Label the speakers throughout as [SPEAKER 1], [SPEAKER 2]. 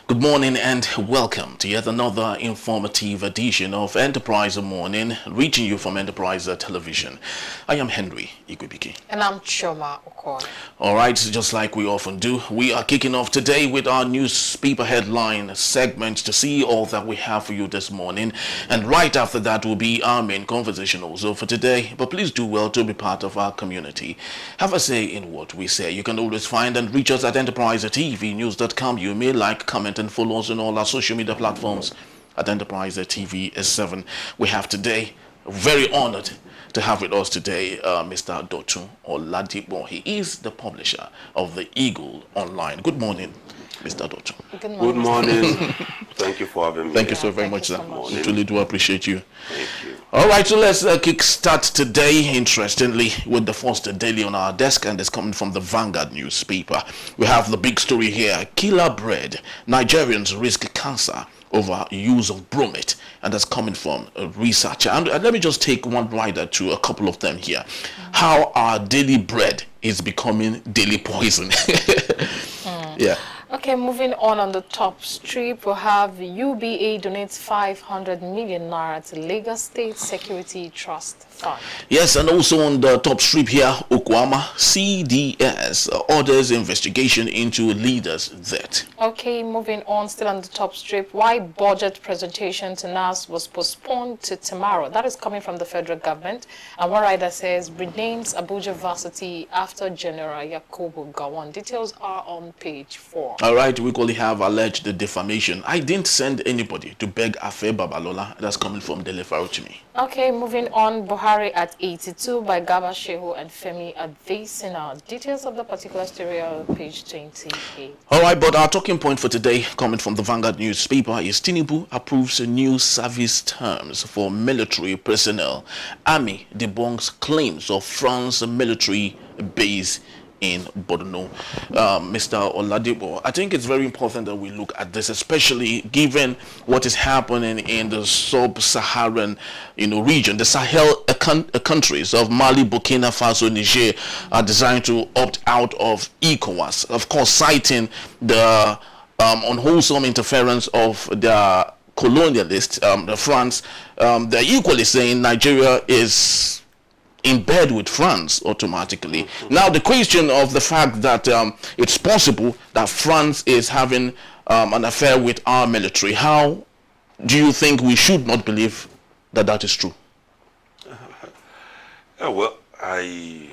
[SPEAKER 1] Good morning and welcome to yet another informative edition of Enterprise Morning, reaching you from Enterprise Television. I am Henry Igwebiki.
[SPEAKER 2] And I'm Choma Okoye.
[SPEAKER 1] Alright, just like we often do, we are kicking off today with our newspaper headline segment to see all that we have for you this morning. And right after that will be our main conversation also for today. But please do well to be part of our community. Have a say in what we say. You can always find and reach us at enterprisetvnews.com. You may like, comment, and follow us on all our social media platforms at Enterprise TV 7. We have today, very honored to have with us today, Mr. Dotun Oladipo. He is the publisher of the Eagle Online. Good morning, Mr. Dotun.
[SPEAKER 3] Good morning. Thank you for having me.
[SPEAKER 1] Thank you so very much, sir. We truly do appreciate you.
[SPEAKER 3] Thank you.
[SPEAKER 1] All right, so let's kick start today, interestingly, with the first daily on our desk, and it's coming from the Vanguard newspaper. We have the big story here. Killer bread. Nigerians risk cancer over use of bromate, and that's coming from a researcher. And let me just take one rider to a couple of them here. How our daily bread is becoming daily poison. Yeah.
[SPEAKER 2] Okay, moving on the top strip, we have UBA donates 500 million naira to Lagos State Security Trust Fund.
[SPEAKER 1] Yes, and also on the top strip here, Okwama CDS orders investigation into leaders that.
[SPEAKER 2] Okay, moving on, still on the top strip, why budget presentation to NAS was postponed to tomorrow. That is coming from the federal government. And one writer says, renames Abuja Varsity after General Yakubu Gowon. Details are on page 4.
[SPEAKER 1] All right, we clearly have alleged defamation. I didn't send anybody to beg Afe Babalola. That's coming from Dele Faruchimi.
[SPEAKER 2] Okay, moving on, Buhari at 82 by Gaba Shehu and Femi Adesina. Details of the particular story are on page 28.
[SPEAKER 1] All right, but our talking point for today, coming from the Vanguard newspaper, is Tinubu approves new service terms for military personnel. Army debunks claims of France military base in Borno. Mr. Oladipo, I think it's very important that we look at this, especially given what is happening in the sub-Saharan, region. The Sahel countries of Mali, Burkina Faso, Niger are designed to opt out of ECOWAS. Of course, citing the unwholesome interference of the colonialists, the France. They're equally saying Nigeria is in bed with France automatically. Now, the question of the fact that it's possible that France is having an affair with our military, how do you think we should not believe that that is true?
[SPEAKER 3] Well, I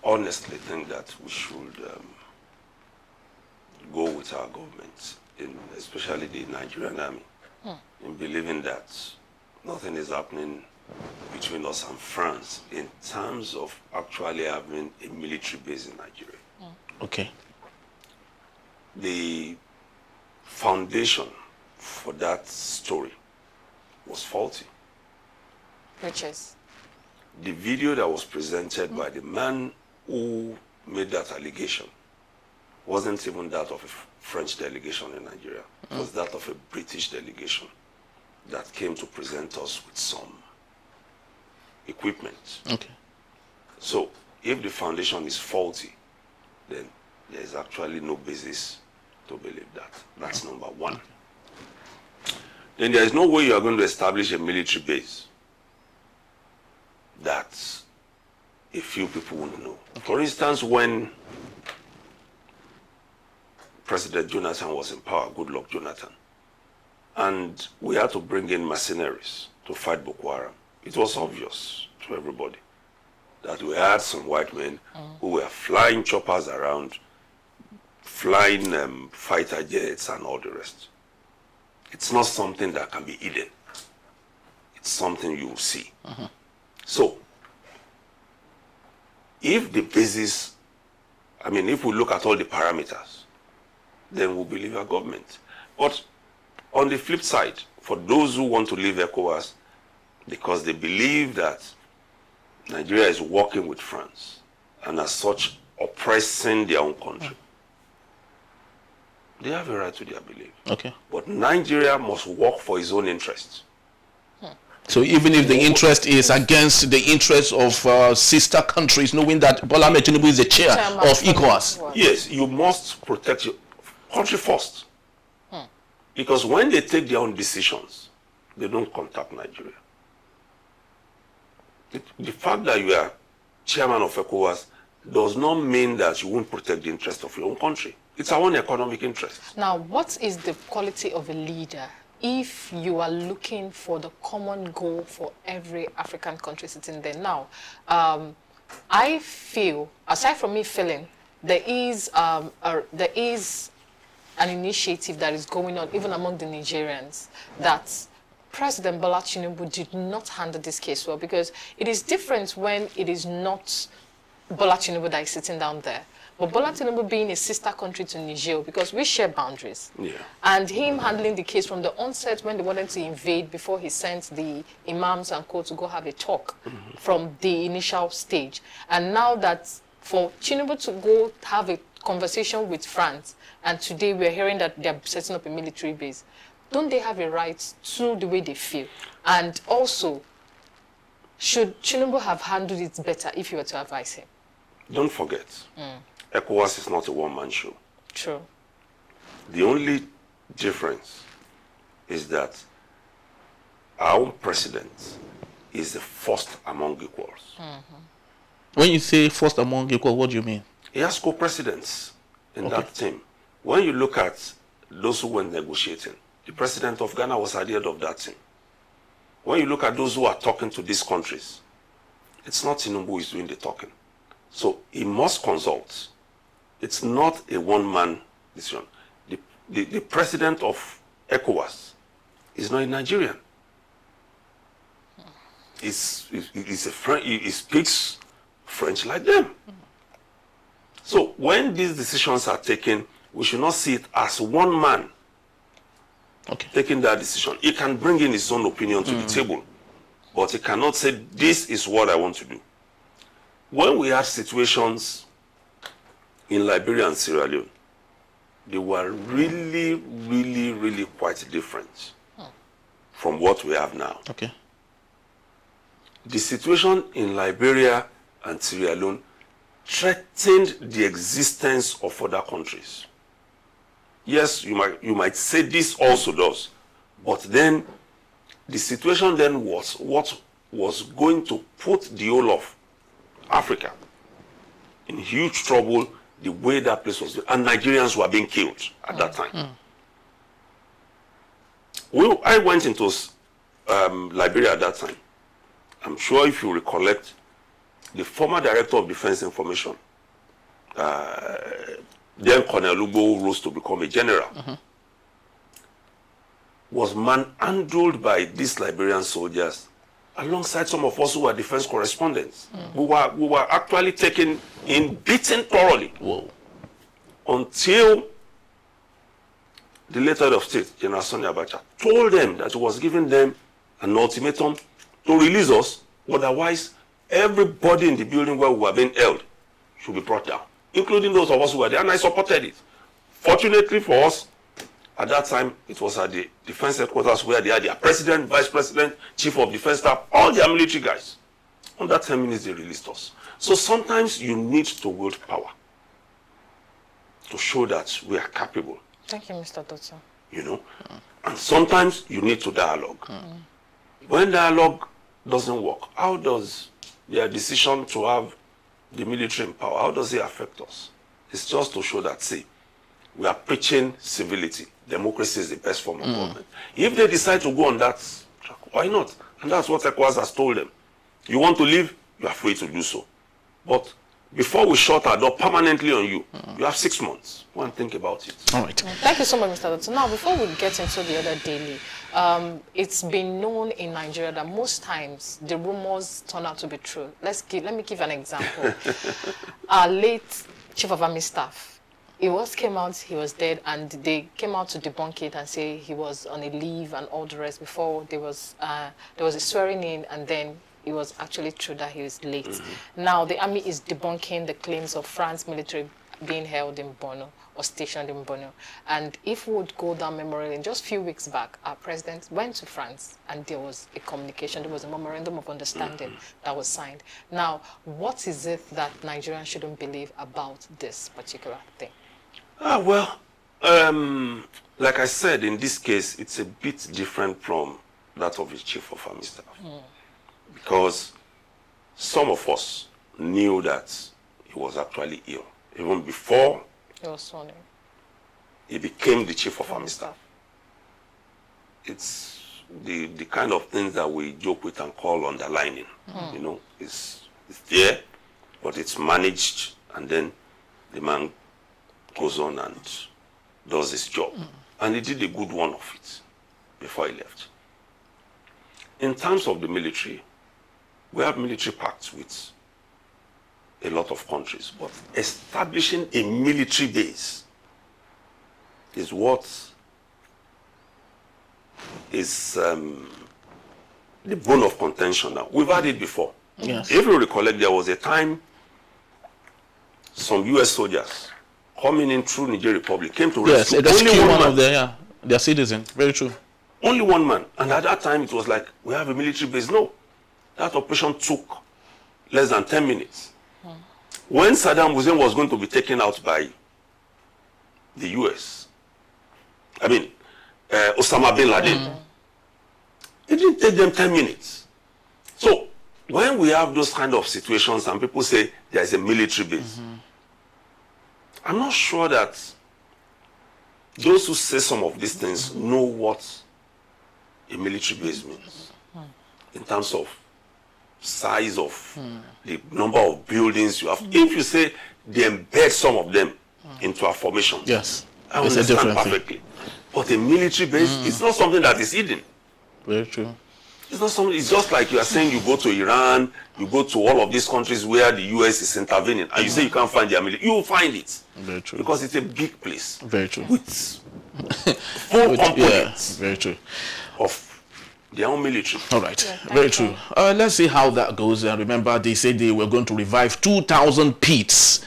[SPEAKER 3] honestly think that we should go with our government, especially the Nigerian army, in believing that nothing is happening between us and France in terms of actually having a military base in Nigeria.
[SPEAKER 1] Okay.
[SPEAKER 3] The foundation for that story was faulty.
[SPEAKER 2] Which is?
[SPEAKER 3] The video that was presented by the man who made that allegation wasn't even that of a French delegation in Nigeria. It was that of a British delegation that came to present us with some equipment.
[SPEAKER 1] Okay.
[SPEAKER 3] So if the foundation is faulty, then there is actually no basis to believe that. That's number one. Then there is no way you are going to establish a military base that a few people won't know. For instance, when President Jonathan was in power, Goodluck Jonathan, and we had to bring in mercenaries to fight Boko Haram, it was obvious to everybody that we had some white men who were flying choppers around, flying fighter jets and all the rest. It's not something that can be hidden. It's something you will see. So, if the basis, if we look at all the parameters, then we'll believe our government. But on the flip side, for those who want to leave ECOWAS, because they believe that Nigeria is working with France and as such oppressing their own country, they have a right to their belief.
[SPEAKER 1] Okay.
[SPEAKER 3] But Nigeria must work for its own interests.
[SPEAKER 1] So even if the interest is against the interests of sister countries, knowing that Bola Ahmed Tinubu is the chair of ECOWAS.
[SPEAKER 3] Yes, you must protect your country first. Because when they take their own decisions, they don't contact Nigeria. The fact that you are chairman of ECOWAS does not mean that you won't protect the interest of your own country. It's our own economic interest.
[SPEAKER 2] Now, what is the quality of a leader if you are looking for the common goal for every African country sitting there? Now, I feel, aside from me feeling, there is an initiative that is going on even among the Nigerians that President Bola Tinubu did not handle this case well, because it is different when it is not Bola Tinubu that is sitting down there. But Bola Tinubu being a sister country to Niger, because we share boundaries.
[SPEAKER 3] Yeah. And
[SPEAKER 2] him handling the case from the onset when they wanted to invade before he sent the imams and co to go have a talk from the initial stage. And now that for Tinubu to go have a conversation with France, and today we're hearing that they're setting up a military base, don't they have a right to the way they feel? And also, should Tinubu have handled it better if you were to advise him?
[SPEAKER 3] Don't forget, ECOWAS is not a one-man show.
[SPEAKER 2] True.
[SPEAKER 3] The only difference is that our own president is the first among equals.
[SPEAKER 1] When you say first among equals, what do you mean?
[SPEAKER 3] He has co-presidents in that team. When you look at those who were negotiating, the president of Ghana was at the head of that team. When you look at those who are talking to these countries, it's not Tinubu who is doing the talking. So he must consult. It's not a one-man decision. The president of ECOWAS is not a Nigerian. He speaks French like them. So when these decisions are taken, we should not see it as one man taking that decision. He can bring in his own opinion to the table, but he cannot say, this is what I want to do. When we had situations in Liberia and Sierra Leone, they were really, really, really quite different from what we have now.
[SPEAKER 1] Okay.
[SPEAKER 3] The situation in Liberia and Sierra Leone threatened the existence of other countries. Yes, you might say this also does, but then the situation then was what was going to put the whole of Africa in huge trouble, the way that place was, and Nigerians were being killed at that time. I went into Liberia at that time. I'm sure if you recollect, the former director of Defense Information, then Colonel Lugo, rose to become a general, was manhandled by these Liberian soldiers alongside some of us who were defense correspondents. We were actually taken in, beaten thoroughly.
[SPEAKER 1] Whoa.
[SPEAKER 3] Until the late head of state, General Sani Abacha, told them that he was giving them an ultimatum to release us, otherwise everybody in the building where we were being held should be brought down, including those of us who were there, and I supported it. Fortunately for us, at that time, it was at the defense headquarters where they had their president, vice president, chief of defense staff, all their military guys. Under 10 minutes, they released us. So sometimes you need to wield power to show that we are capable.
[SPEAKER 2] Thank you, Mr. Dotson.
[SPEAKER 3] You know? And sometimes you need to dialogue. When dialogue doesn't work, how does their decision to have the military in power, how does it affect us? It's just to show that, see, we are preaching civility. Democracy is the best form of government. If they decide to go on that track, why not? And that's what ECOWAS has told them. You want to leave, you are free to do so. But before we shut our door permanently on you, you have 6 months. Go and think about it.
[SPEAKER 1] All right.
[SPEAKER 2] Thank you so much, Mr. Dotson. Now, before we get into the other daily, it's been known in Nigeria that most times the rumors turn out to be true. Let me give an example. Our late Chief of Army Staff, he came out, he was dead, and they came out to debunk it and say he was on a leave and all the rest before there was a swearing in, and then it was actually true that he was late. Now the army is debunking the claims of France military being held in Borno or stationed in Borno. And if we would go down memory lane, just a few weeks back, our president went to France and there was a communication, there was a memorandum of understanding that was signed. Now, what is it that Nigerians shouldn't believe about this particular thing?
[SPEAKER 3] Well, like I said, in this case, it's a bit different from that of his chief of army staff. Because some of us knew that he was actually ill. Even before
[SPEAKER 2] He was sworn in.
[SPEAKER 3] he became the chief of army staff. It's the kind of things that we joke with and call underlining. You know, it's there, but it's managed, and then the man goes on and does his job. And he did a good one of it before he left. In terms of the military, we have military pacts with a lot of countries, but establishing a military base is what is the bone of contention now. We've had it before.
[SPEAKER 1] Yes.
[SPEAKER 3] If you recollect, there was a time some U.S. soldiers coming in through Niger Republic came to
[SPEAKER 1] Yes,
[SPEAKER 3] rescue
[SPEAKER 1] rescue
[SPEAKER 3] only
[SPEAKER 1] one
[SPEAKER 3] man.
[SPEAKER 1] of their citizen. Very true.
[SPEAKER 3] Only one man. And at that time, it was like, we have a military base. No. That operation took less than 10 minutes. When Saddam Hussein was going to be taken out by the U.S., I mean, Osama bin Laden, it didn't take them 10 minutes. So, when we have those kind of situations and people say there is a military base, I'm not sure that those who say some of these things know what a military base means in terms of size of the number of buildings you have. If you say they embed some of them into a formation,
[SPEAKER 1] Yes.
[SPEAKER 3] I
[SPEAKER 1] It's a
[SPEAKER 3] understand
[SPEAKER 1] different thing.
[SPEAKER 3] perfectly. But a military base is not something that is hidden.
[SPEAKER 1] Very true.
[SPEAKER 3] It's not something. It's just like you are saying you go to Iran, you go to all of these countries where the US is intervening, and you say you can't find their military. You will find it
[SPEAKER 1] Very true.
[SPEAKER 3] because it's a big place
[SPEAKER 1] Very true.
[SPEAKER 3] with full
[SPEAKER 1] Yeah,
[SPEAKER 3] components
[SPEAKER 1] very true.
[SPEAKER 3] of their own military.
[SPEAKER 1] All right, very true. Let's see how that goes. Remember, they said they were going to revive 2,000 pits,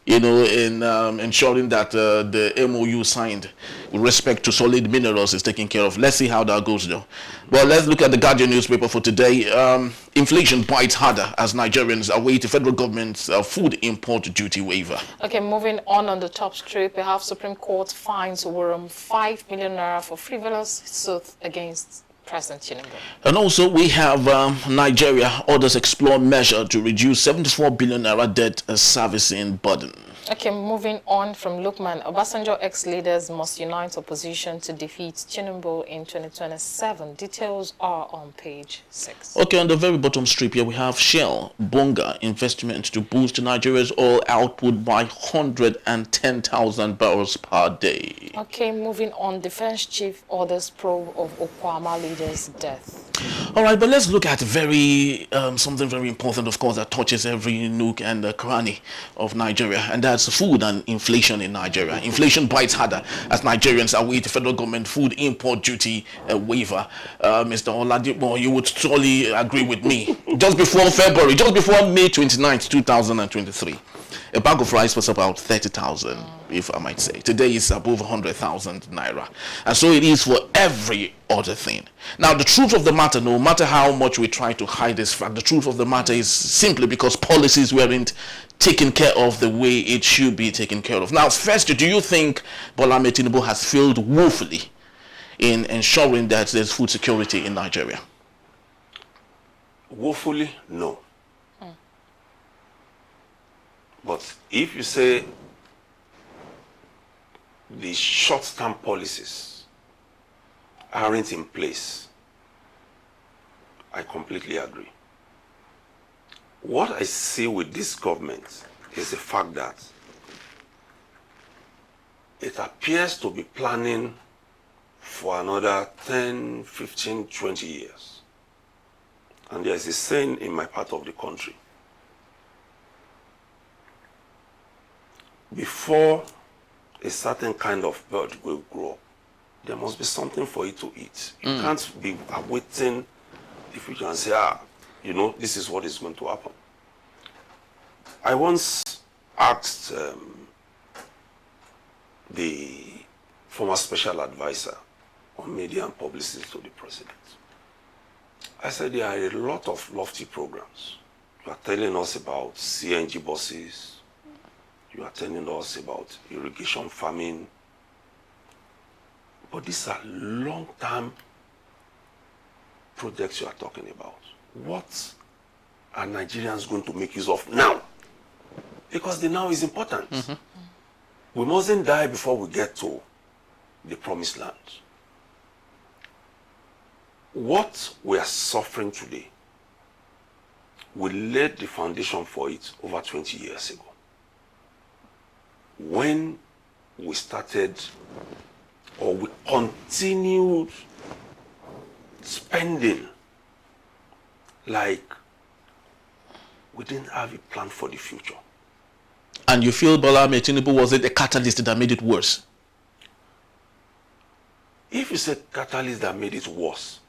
[SPEAKER 1] you know, in ensuring that the MOU signed with respect to solid minerals is taken care of. Let's see how that goes, though. Well, let's look at the Guardian newspaper for today. Inflation bites harder as Nigerians await the federal government's food import duty waiver.
[SPEAKER 2] Okay, moving on the top strip, we have Supreme Court fines Wurum 5 million naira for frivolous suit against President Tinubu.
[SPEAKER 1] And also, we have Nigeria orders explore measure to reduce 74 billion naira debt servicing burden.
[SPEAKER 2] Okay, moving on from Lukman, Obasanjo ex-leaders must unite opposition to defeat Tinubu in 2027. Details are on page 6.
[SPEAKER 1] Okay, on the very bottom strip here, we have Shell, Bonga investment to boost Nigeria's oil output by 110,000 barrels per day.
[SPEAKER 2] Okay, moving on, Defense Chief orders probe of Okwama leader's death.
[SPEAKER 1] All right, but let's look at something very important, of course, that touches every nook and cranny of Nigeria, and that's food and inflation in Nigeria. Inflation bites harder as Nigerians await the federal government food import duty waiver. Mr. Oladipo, you would surely agree with me. Just before February, just before May 29th, 2023, a bag of rice was about 30,000, if I might say. Today it's above 100,000 naira. And so it is for every other thing. Now, the truth of the matter, no matter how much we try to hide this fact, the truth of the matter is simply because policies weren't taken care of the way it should be taken care of. Now, first, do you think Bola Ahmed Tinubu has failed woefully in ensuring that there's food security in Nigeria?
[SPEAKER 3] Woefully, no. But if you say the short-term policies aren't in place, I completely agree. What I see with this government is the fact that it appears to be planning for another 10, 15, 20 years. And there's a saying in my part of the country: before a certain kind of bird will grow up, there must be something for it to eat. You can't be awaiting the future and say, you know, this is what is going to happen. I once asked the former special advisor on media and publicity to the president. I said, there are a lot of lofty programs. You are telling us about CNG buses. You are telling us about irrigation farming. But these are long-term projects you are talking about. What are Nigerians going to make use of now? Because the now is important. We mustn't die before we get to the promised land. What we are suffering today, we laid the foundation for it over 20 years ago. When we started, or we continued spending like we didn't have a plan for the future.
[SPEAKER 1] And you feel Bola Ahmed Tinubu was it a catalyst that made it worse?
[SPEAKER 3] If you say catalyst that made it worse,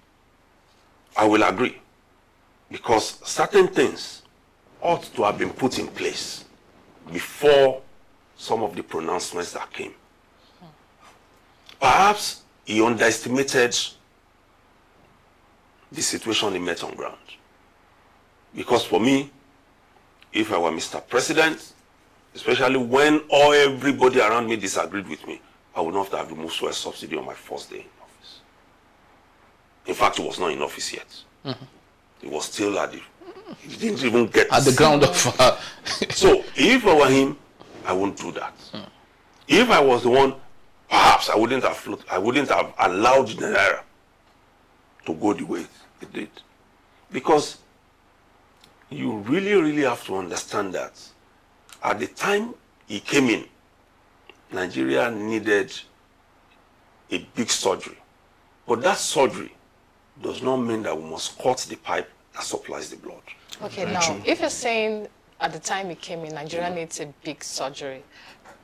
[SPEAKER 3] I will agree. Because certain things ought to have been put in place before some of the pronouncements that came. Perhaps he underestimated the situation he met on ground. Because for me, if I were Mr. President, especially when everybody around me disagreed with me, I would not have removed fuel subsidy on my first day in office. In fact, it was not in office yet. It was still at the, he didn't even get
[SPEAKER 1] at the ground of...
[SPEAKER 3] So, if I were him, I wouldn't do that. If I was the one, perhaps I wouldn't have allowed the Naira to go the way it did. Because you really, really have to understand that at the time he came in, Nigeria needed a big surgery. But that surgery does not mean that we must cut the pipe that supplies the blood.
[SPEAKER 2] Okay, now, if you're saying at the time he came in, Nigeria needs a big surgery,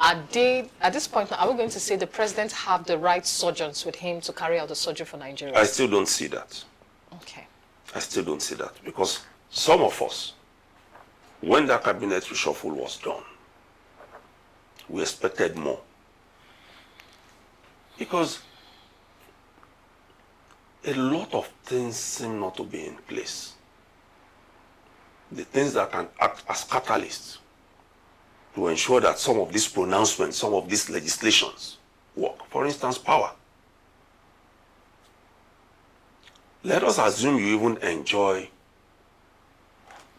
[SPEAKER 2] at this point now, are we going to say the president have the right surgeons with him to carry out the surgery for Nigeria?
[SPEAKER 3] I still don't see that.
[SPEAKER 2] Okay.
[SPEAKER 3] I still don't see that. Because some of us, when that cabinet reshuffle was done, we expected more. Because a lot of things seem not to be in place. The things that can act as catalysts to ensure that some of these pronouncements, some of these legislations work. For instance, power. Let us assume you even enjoy,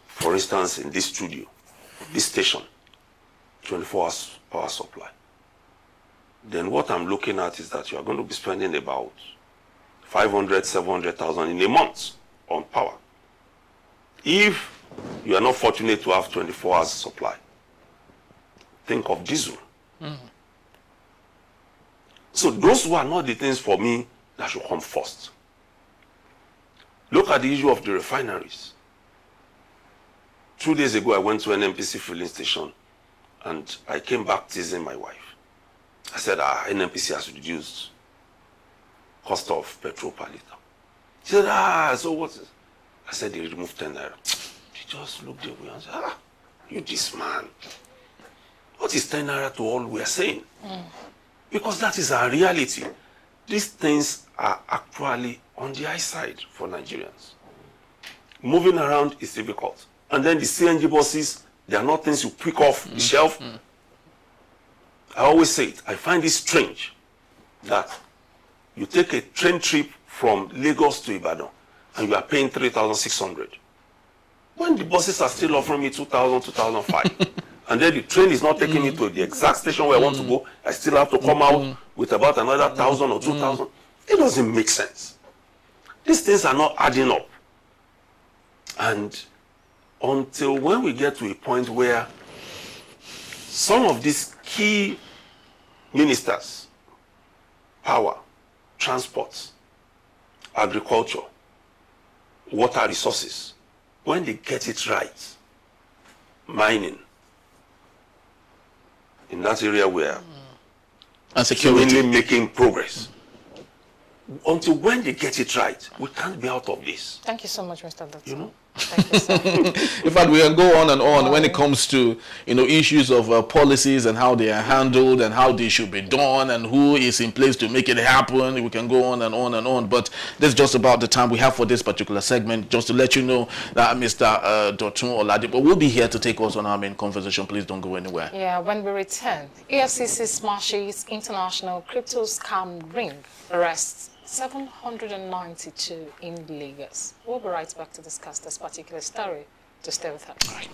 [SPEAKER 3] for instance, in this studio, this station, 24 hours power supply. Then what I'm looking at is that you are going to be spending about 500, 700,000 in a month on power. If you are not fortunate to have 24 hours supply, think of diesel. So those were not the things for me that should come first. Look at the issue of the refineries. 2 days ago, I went to an NNPC filling station and I came back teasing my wife. I said, NNPC has reduced cost of petrol per liter. She said, so what is it? I said, they removed 10 naira. She just looked away and said, you this man. What is 10 naira to all we are saying? Because that is our reality. These things are actually on the high side for Nigerians. Moving around is difficult. And then the CNG buses, they are not things you pick off the shelf. I always say it. I find it strange that you take a train trip from Lagos to Ibadan and you are paying 3,600. When the buses are still offering me 2,000, 2,005. And then the train is not taking me to the exact station where I want to go. I still have to come out with about another 1,000 or 2,000. It doesn't make sense. These things are not adding up. And until when we get to a point where some of these key ministers, power, transport, agriculture, water resources, when they get it right, mining, in that area where
[SPEAKER 1] and security
[SPEAKER 3] seemingly making progress. Until when they get it right, we can't be out of this.
[SPEAKER 2] Thank you so much, Mr. Dotson.
[SPEAKER 3] You know?
[SPEAKER 2] Thank you, sir.
[SPEAKER 1] In fact, we can go on and on when it comes to, issues of policies and how they are handled and how they should be done and who is in place to make it happen. We can go on and on and on. But that's just about the time we have for this particular segment. Just to let you know that Mr. Dotun Oladipo will be here to take us on our main conversation. Please don't go anywhere.
[SPEAKER 2] Yeah, when we return, EFCC smashes international crypto scam ring, arrests 792 in Lagos. We'll be right back to discuss this particular story. Just stay with us.